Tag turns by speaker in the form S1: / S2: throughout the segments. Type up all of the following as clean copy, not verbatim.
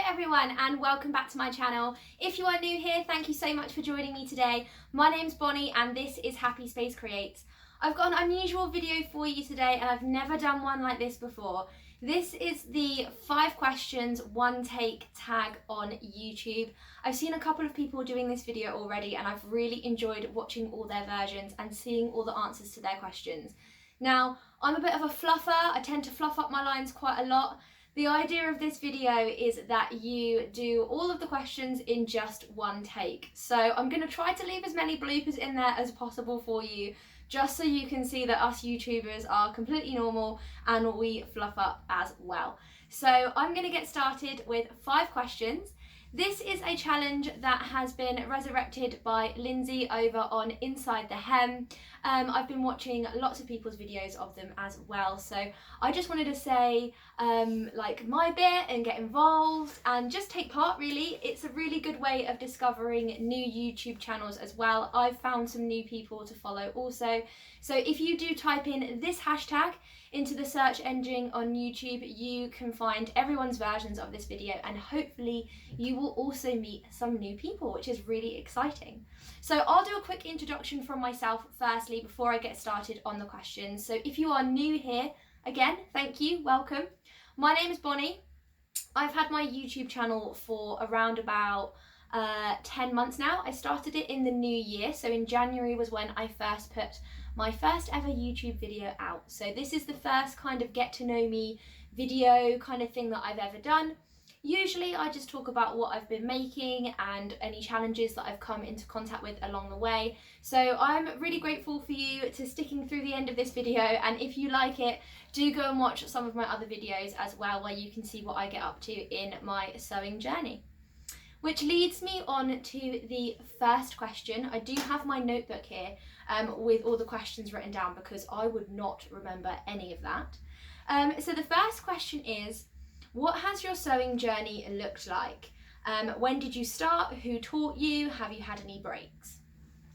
S1: Hello everyone and welcome back to my channel. If you are new here, thank you so much for joining me today. My name's Bonnie and this is Happy Space Creates. I've got an unusual video for you today and I've never done one like this before. This is the 5 questions, 1 take tag on YouTube. I've seen a couple of people doing this video already and I've really enjoyed watching all their versions and seeing all the answers to their questions. Now, I'm a bit of a fluffer. I tend to fluff up my lines quite a lot. The idea of this video is that you do all of the questions in just 1 take. So I'm going to try to leave as many bloopers in there as possible for you, just so you can see that us YouTubers are completely normal and we fluff up as well. So I'm going to get started with 5 questions. This is a challenge that has been resurrected by Lindsey over on Inside the Hem. I've been watching lots of people's videos of them as well, so I just wanted to say like my bit and get involved and just take part really. It's a really good way of discovering new YouTube channels as well. I've found some new people to follow also. So if you do type in this hashtag into the search engine on YouTube, you can find everyone's versions of this video and hopefully you will also meet some new people, which is really exciting. So I'll do a quick introduction from myself firstly before I get started on the questions. So if you are new here, again, thank you, welcome. My name is Bonnie. I've had my YouTube channel for around about 10 months now. I started it in the new year, so in January was when I first put my first ever YouTube video out. So this is the first kind of get to know me video kind of thing that I've ever done. Usually I just talk about what I've been making and any challenges that I've come into contact with along the way. So I'm really grateful for you to sticking through the end of this video, and if you like it, do go and watch some of my other videos as well where you can see what I get up to in my sewing journey. Which leads me on to the first question. I do have my notebook here with all the questions written down because I would not remember any of that. So the first question is, what has your sewing journey looked like? When did you start? Who taught you? Have you had any breaks?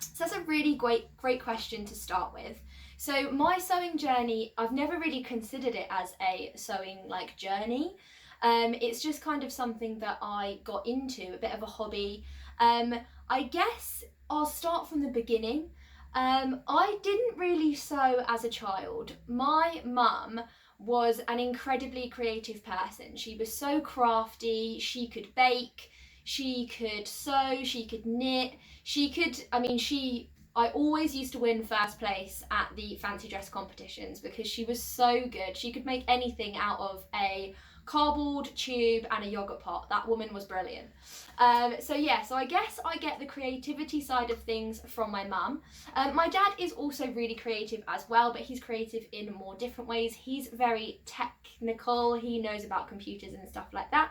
S1: So that's a really great question to start with. So my sewing journey, I've never really considered it as a sewing journey. It's just kind of something that I got into, a bit of a hobby. I guess I'll start from the beginning. I didn't really sew as a child. My mum was an incredibly creative person. She was so crafty. She could bake, she could sew, she could knit, I always used to win first place at the fancy dress competitions because she was so good. She could make anything out of a cardboard tube and a yogurt pot. That woman was brilliant. So I guess I get the creativity side of things from my mum. My dad is also really creative as well, but he's creative in more different ways. He's very technical. He knows about computers and stuff like that.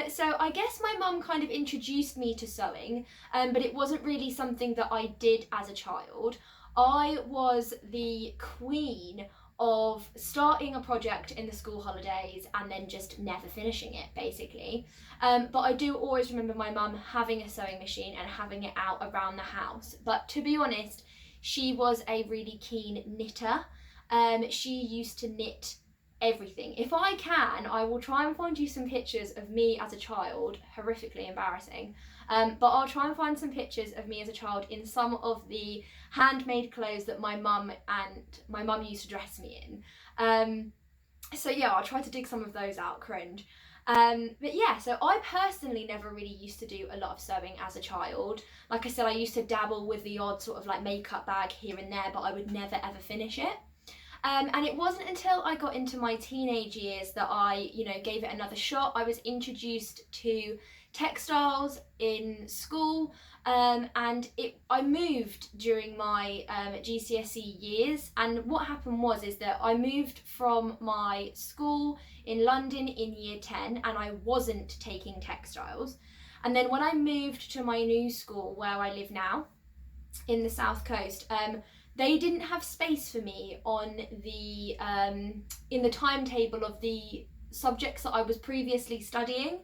S1: So I guess my mum kind of introduced me to sewing, but it wasn't really something that I did as a child. I was the queen of starting a project in the school holidays and then just never finishing it, basically. But I do always remember my mum having a sewing machine and having it out around the house. But to be honest, she was a really keen knitter. She used to knit everything. If I can, I will try and find you some pictures of me as a child, horrifically embarrassing, but I'll try and find some pictures of me as a child in some of the handmade clothes that my mum used to dress me in. So yeah, I'll try to dig some of those out, cringe. But yeah, so I personally never really used to do a lot of sewing as a child. Like I said, I used to dabble with the odd sort of makeup bag here and there, but I would never ever finish it. And it wasn't until I got into my teenage years that I, gave it another shot. I was introduced to textiles in school, and I moved during my GCSE years. And what happened is that I moved from my school in London in year 10, and I wasn't taking textiles. And then when I moved to my new school where I live now, in the South Coast, they didn't have space for me on the in the timetable of the subjects that I was previously studying.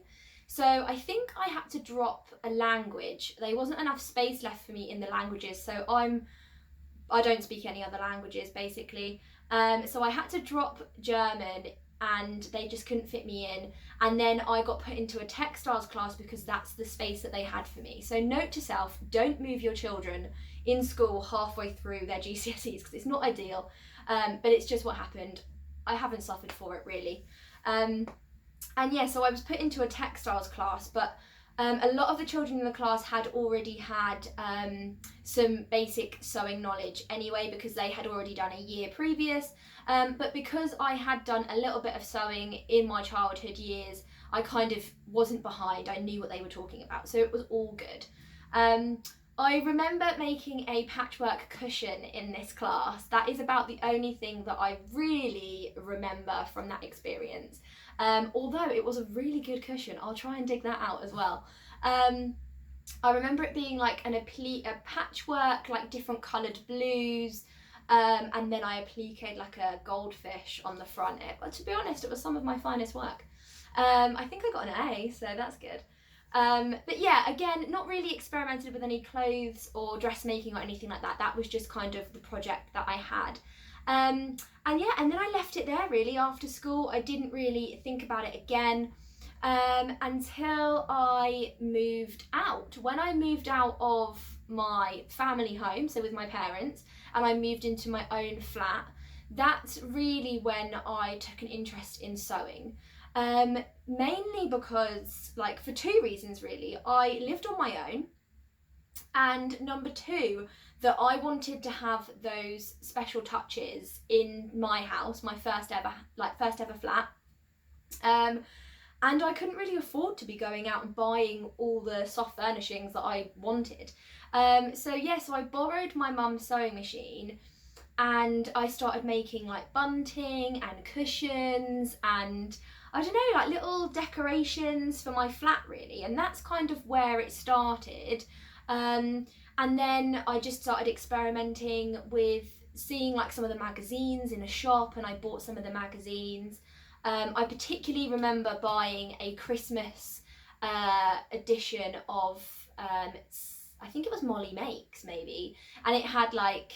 S1: So I think I had to drop a language. There wasn't enough space left for me in the languages, so I don't speak any other languages basically. So I had to drop German and they just couldn't fit me in. And then I got put into a textiles class because that's the space that they had for me. So note to self, don't move your children in school halfway through their GCSEs because it's not ideal, but it's just what happened. I haven't suffered for it really. And yeah, so I was put into a textiles class, but a lot of the children in the class had already had some basic sewing knowledge anyway, because they had already done a year previous. But because I had done a little bit of sewing in my childhood years, I kind of wasn't behind. I knew what they were talking about, so it was all good. I remember making a patchwork cushion in this class. That is about the only thing that I really remember from that experience. Although it was a really good cushion. I'll try and dig that out as well. I remember it being like a patchwork, like different coloured blues, and then I appliqued like a goldfish on the front. But to be honest, it was some of my finest work. I think I got an A, so that's good. But yeah, again, not really experimented with any clothes or dressmaking or anything like that. That was just kind of the project that I had. And yeah, and then I left it there really after school. I didn't really think about it again until I moved out. When I moved out of my family home, so with my parents, and I moved into my own flat, that's really when I took an interest in sewing. Mainly because, like, for two reasons really. I lived on my own, and number two, that I wanted to have those special touches in my house, my first ever flat. And I couldn't really afford to be going out and buying all the soft furnishings that I wanted. So I borrowed my mum's sewing machine, and I started making like bunting and cushions and, I don't know, like little decorations for my flat really. And that's kind of where it started. And then I just started experimenting with seeing like some of the magazines in a shop, and I bought some of the magazines. I particularly remember buying a Christmas edition of, I think it was Molly Makes maybe, and it had like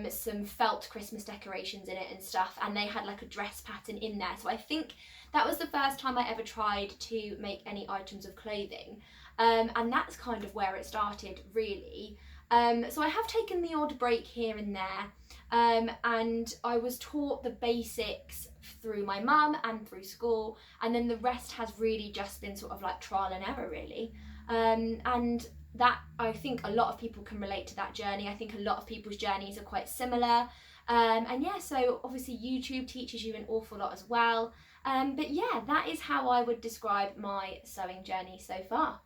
S1: some felt Christmas decorations in it and stuff, and they had like a dress pattern in there. So I think that was the first time I ever tried to make any items of clothing. And that's kind of where it started really. So I have taken the odd break here and there, and I was taught the basics through my mum and through school, and then the rest has really just been sort of like trial and error really. And that, I think a lot of people can relate to that journey. I think a lot of people's journeys are quite similar. And yeah, so obviously YouTube teaches you an awful lot as well. But yeah, that is how I would describe my sewing journey so far.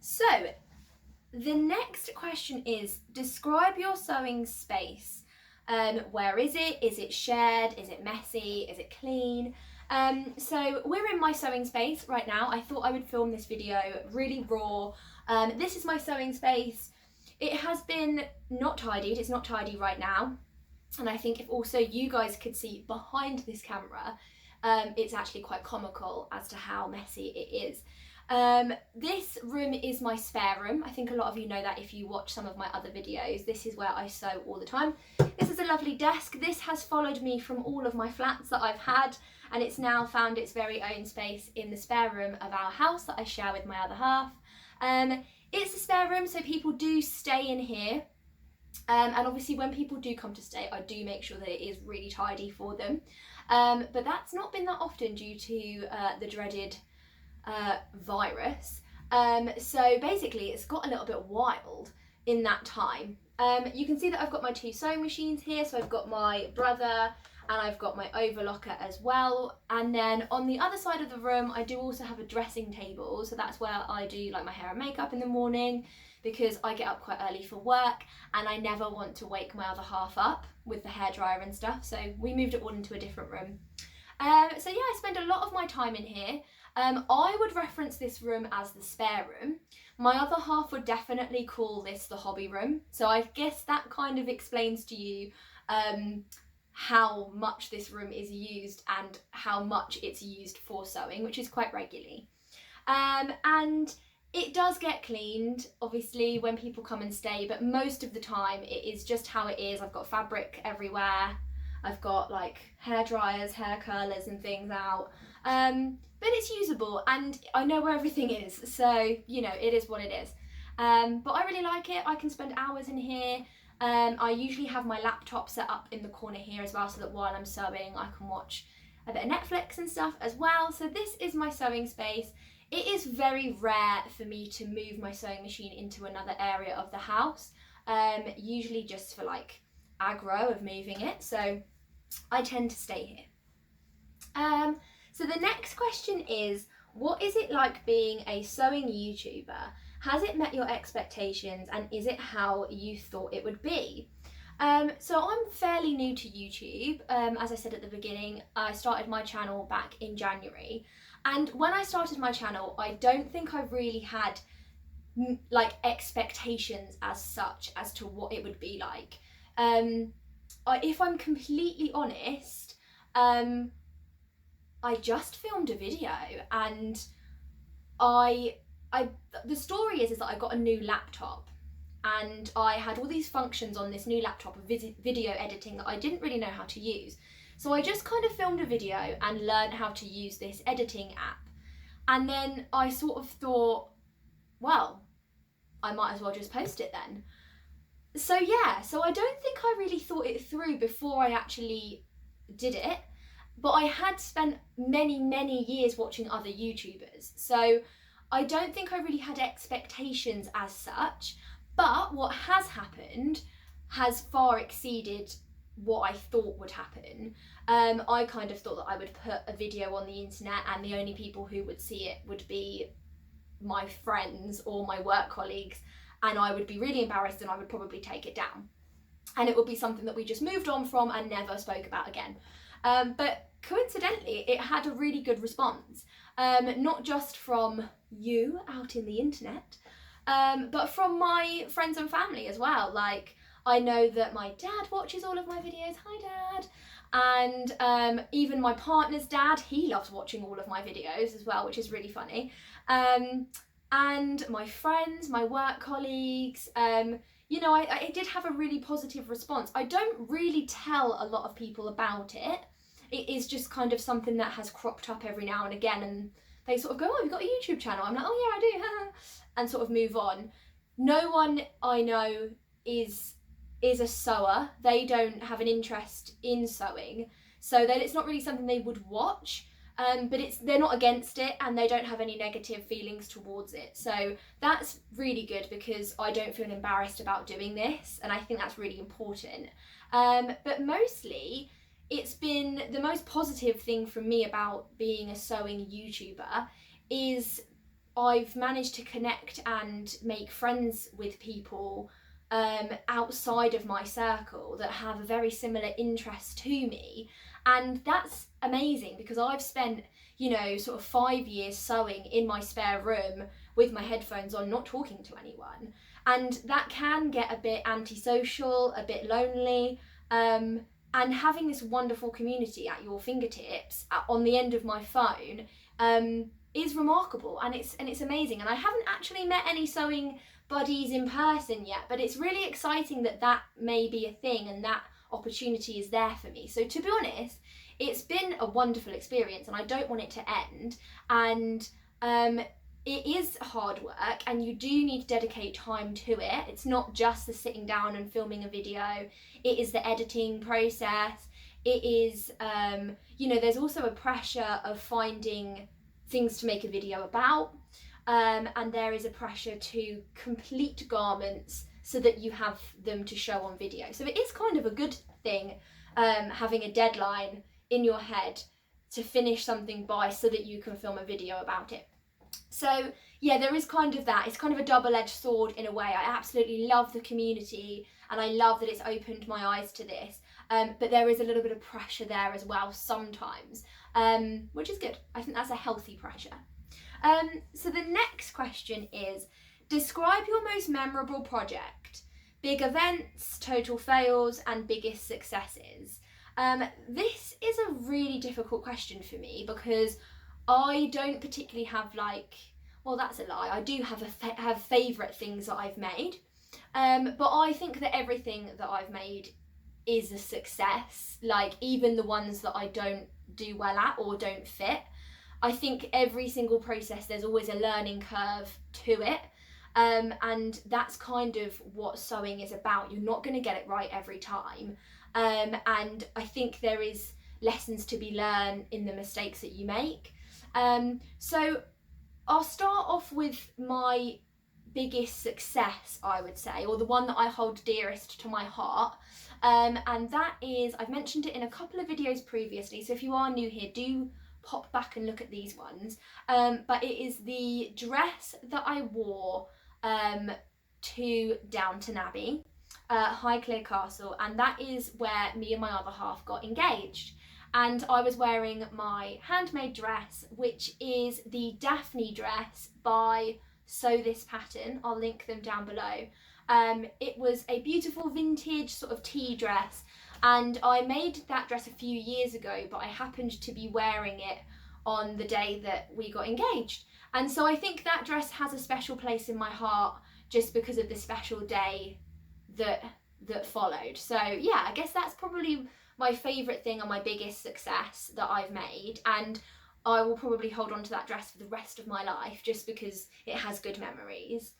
S1: So the next question is, describe your sewing space. Where is it? Is it shared? Is it messy? Is it clean? So we're in my sewing space right now. I thought I would film this video really raw. This is my sewing space. It has been not tidied. It's not tidy right now. And I think if also you guys could see behind this camera, it's actually quite comical as to how messy it is. This room is my spare room. I think a lot of you know that if you watch some of my other videos. This is where I sew all the time. This is a lovely desk. This has followed me from all of my flats that I've had, and it's now found its very own space in the spare room of our house that I share with my other half. It's a spare room, so people do stay in here. And obviously when people do come to stay, I do make sure that it is really tidy for them. But that's not been that often due to the dreaded virus. So basically it's got a little bit wild in that time. You can see that I've got my two sewing machines here. So I've got my brother and I've got my overlocker as well. And then on the other side of the room, I do also have a dressing table. So that's where I do like my hair and makeup in the morning, because I get up quite early for work and I never want to wake my other half up with the hairdryer and stuff. So we moved it all into a different room. So yeah, I spend a lot of my time in here. I would reference this room as the spare room. My other half would definitely call this the hobby room. So I guess that kind of explains to you how much this room is used and how much it's used for sewing, which is quite regularly. And it does get cleaned, obviously, when people come and stay, but most of the time it is just how it is. I've got fabric everywhere. I've got like hair dryers, hair curlers and things out. But it's usable and I know where everything is, so you know, it is what it is. But I really like it. I can spend hours in here. I usually have my laptop set up in the corner here as well, so that while I'm sewing I can watch a bit of Netflix and stuff as well. So this is my sewing space. It is very rare for me to move my sewing machine into another area of the house, usually just for like aggro of moving it, so I tend to stay here. So the next question is, what is it like being a sewing YouTuber? Has it met your expectations and is it how you thought it would be? So I'm fairly new to YouTube. As I said at the beginning, I started my channel back in January, and when I started my channel I don't think I really had like expectations as such as to what it would be like. If I'm completely honest, I just filmed a video, and the story is that I got a new laptop and I had all these functions on this new laptop of video editing that I didn't really know how to use. So I just kind of filmed a video and learned how to use this editing app. And then I sort of thought, well, I might as well just post it then. So yeah, so I don't think I really thought it through before I actually did it, but I had spent many years watching other YouTubers, so I don't think I really had expectations as such. But what has happened has far exceeded what I thought would happen. I kind of thought that I would put a video on the internet and the only people who would see it would be my friends or my work colleagues, and I would be really embarrassed and I would probably take it down. And it would be something that we just moved on from and never spoke about again. But coincidentally, it had a really good response, not just from you out in the internet, but from my friends and family as well. Like, I know that my dad watches all of my videos. Hi, Dad. And even my partner's dad, he loves watching all of my videos as well, which is really funny. And my friends, my work colleagues, you know, I did have a really positive response. I don't really tell a lot of people about it. It is just kind of something that has cropped up every now and again, and they sort of go, oh, you've got a YouTube channel. I'm like, oh yeah, I do, and sort of move on. No one I know is a sewer. They don't have an interest in sewing, so then it's not really something they would watch. But they're not against it and they don't have any negative feelings towards it. So that's really good because I don't feel embarrassed about doing this, and I think that's really important. But mostly it's been the most positive thing for me about being a sewing YouTuber is I've managed to connect and make friends with people outside of my circle that have a very similar interest to me. And that's amazing because I've spent, you know, sort of 5 years sewing in my spare room with my headphones on, not talking to anyone. And that can get a bit antisocial, a bit lonely. And having this wonderful community at your fingertips on the end of my phone is remarkable, and it's amazing. And I haven't actually met any sewing buddies in person yet, but it's really exciting that that may be a thing and that opportunity is there for me. So to be honest, it's been a wonderful experience and I don't want it to end. And it is hard work and you do need to dedicate time to it. It's not just the sitting down and filming a video, it is the editing process. It is, you know, there's also a pressure of finding things to make a video about. And there is a pressure to complete garments so that you have them to show on video. So it is kind of a good thing having a deadline in your head to finish something by so that you can film a video about it. So yeah, there is kind of that. It's kind of a double-edged sword in a way. I absolutely love the community and I love that it's opened my eyes to this. But there is a little bit of pressure there as well sometimes, which is good. I think that's a healthy pressure. So the next question is, describe your most memorable project, big events, total fails, and biggest successes. This is a really difficult question for me because I don't particularly have like, well, that's a lie. I do have favourite things that I've made, but I think that everything that I've made is a success. Like, even the ones that I don't do well at or don't fit, I think every single process, there's always a learning curve to it. And that's kind of what sewing is about. You're not going to get it right every time. And I think there is lessons to be learned in the mistakes that you make. So I'll start off with my biggest success, I would say, or the one that I hold dearest to my heart. And that is, I've mentioned it in a couple of videos previously, so if you are new here, do pop back and look at these ones. But it is the dress that I wore to Downton Abbey, Highclere Castle, and that is where me and my other half got engaged. And I was wearing my handmade dress, which is the Daphnie dress by Sew This Pattern. I'll link them down below. It was a beautiful vintage sort of tea dress, and I made that dress a few years ago, but I happened to be wearing it on the day that we got engaged. And so I think that dress has a special place in my heart just because of the special day that followed. So yeah, I guess that's probably my favourite thing and my biggest success that I've made, and I will probably hold on to that dress for the rest of my life just because it has good memories.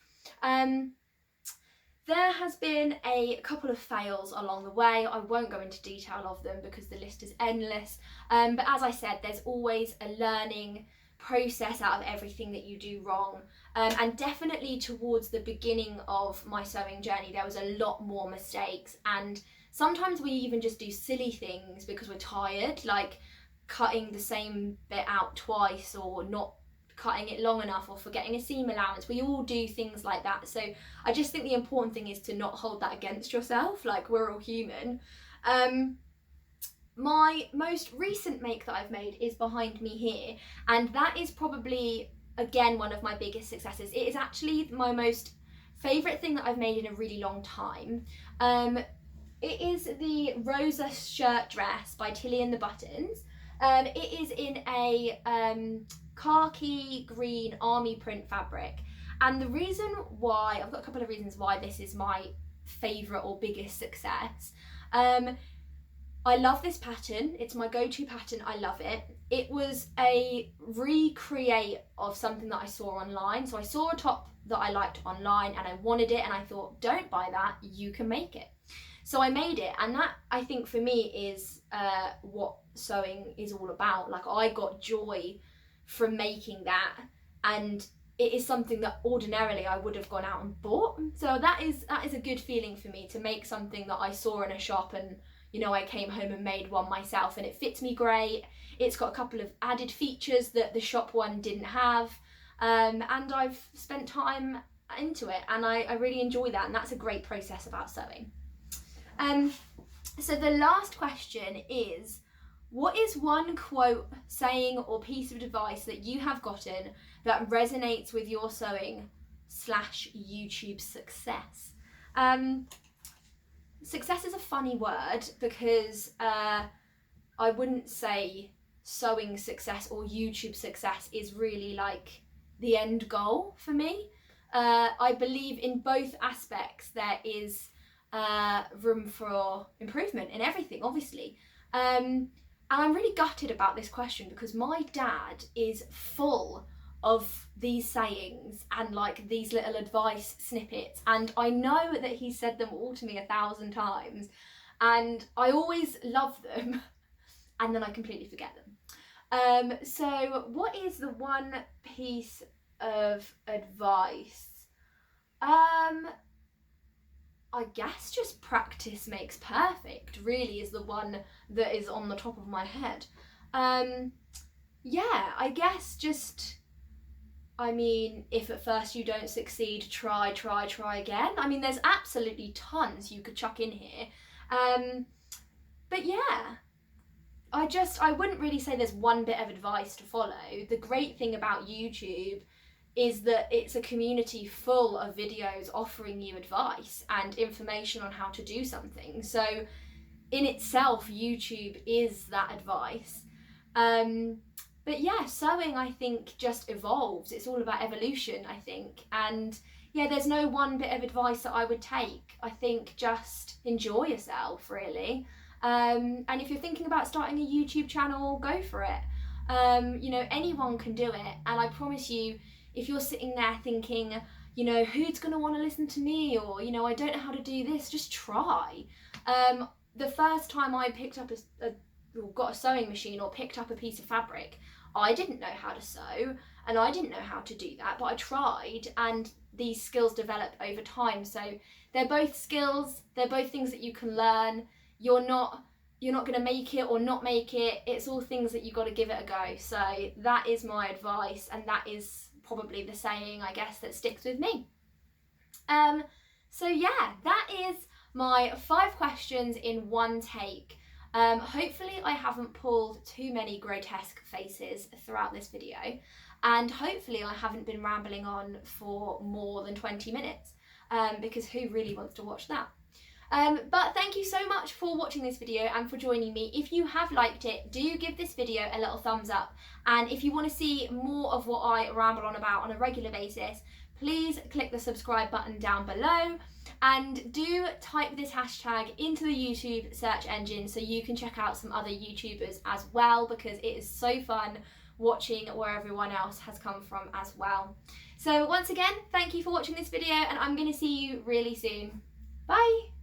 S1: There has been a couple of fails along the way. I won't go into detail of them because the list is endless, but as I said, there's always a learning process out of everything that you do wrong, and definitely towards the beginning of my sewing journey there was a lot more mistakes, and sometimes we even just do silly things because we're tired, like cutting the same bit out twice, or not cutting it long enough, or forgetting a seam allowance. We all do things like that, so I just think the important thing is to not hold that against yourself. Like, we're all human. My most recent make that I've made is behind me here, and that is probably, again, one of my biggest successes. It is actually my most favourite thing that I've made in a really long time. It is the Rosa Shirt dress by Tilly and the Buttons. It is in a khaki green army print fabric, and the reason why, I've got a couple of reasons why this is my favourite or biggest success. I love this pattern, it's my go-to pattern, I love it. It was a recreate of something that I saw online. So I saw a top that I liked online and I wanted it, and I thought, don't buy that, you can make it. So I made it, and that, I think, for me is what sewing is all about. Like, I got joy from making that, and it is something that ordinarily I would have gone out and bought. So that is a good feeling for me, to make something that I saw in a shop and, you know, I came home and made one myself, and it fits me great. It's got a couple of added features that the shop one didn't have, and I've spent time into it, and I really enjoy that, and that's a great process about sewing. So the last question is, what is one quote, saying, or piece of advice that you have gotten that resonates with your sewing / YouTube success? Success is a funny word because I wouldn't say sewing success or YouTube success is really like the end goal for me. I believe in both aspects there is room for improvement in everything, obviously. And I'm really gutted about this question because my dad is full of these sayings and like these little advice snippets, and I know that he said them all to me 1,000 times, and I always love them and then I completely forget them. So what is the one piece of advice? I guess just practice makes perfect, really, is the one that is on the top of my head. Yeah, I guess just, I mean, if at first you don't succeed, try again. I mean, there's absolutely tons you could chuck in here. But yeah, I wouldn't really say there's one bit of advice to follow. The great thing about YouTube is that it's a community full of videos offering you advice and information on how to do something. So in itself, YouTube is that advice. But yeah, sewing, I think, just evolves. It's all about evolution, I think. And yeah, there's no one bit of advice that I would take. I think just enjoy yourself, really. And if you're thinking about starting a YouTube channel, go for it. You know, anyone can do it. And I promise you, if you're sitting there thinking, you know, who's going to want to listen to me? Or, you know, I don't know how to do this, just try. The first time I picked up got a sewing machine or picked up a piece of fabric, I didn't know how to sew and I didn't know how to do that, but I tried, and these skills develop over time. So they're both skills, they're both things that you can learn. You're not going to make it or not make it. It's all things that you've got to give it a go. So that is my advice, and that is probably the saying, I guess, that sticks with me. So yeah, that is my 5 questions in one take. Hopefully I haven't pulled too many grotesque faces throughout this video, and hopefully I haven't been rambling on for more than 20 minutes, because who really wants to watch that? But thank you so much for watching this video and for joining me. If you have liked it, do give this video a little thumbs up, and if you want to see more of what I ramble on about on a regular basis, please click the subscribe button down below, and do type this hashtag into the YouTube search engine so you can check out some other YouTubers as well, because it is so fun watching where everyone else has come from as well. So once again, thank you for watching this video, and I'm going to see you really soon. Bye!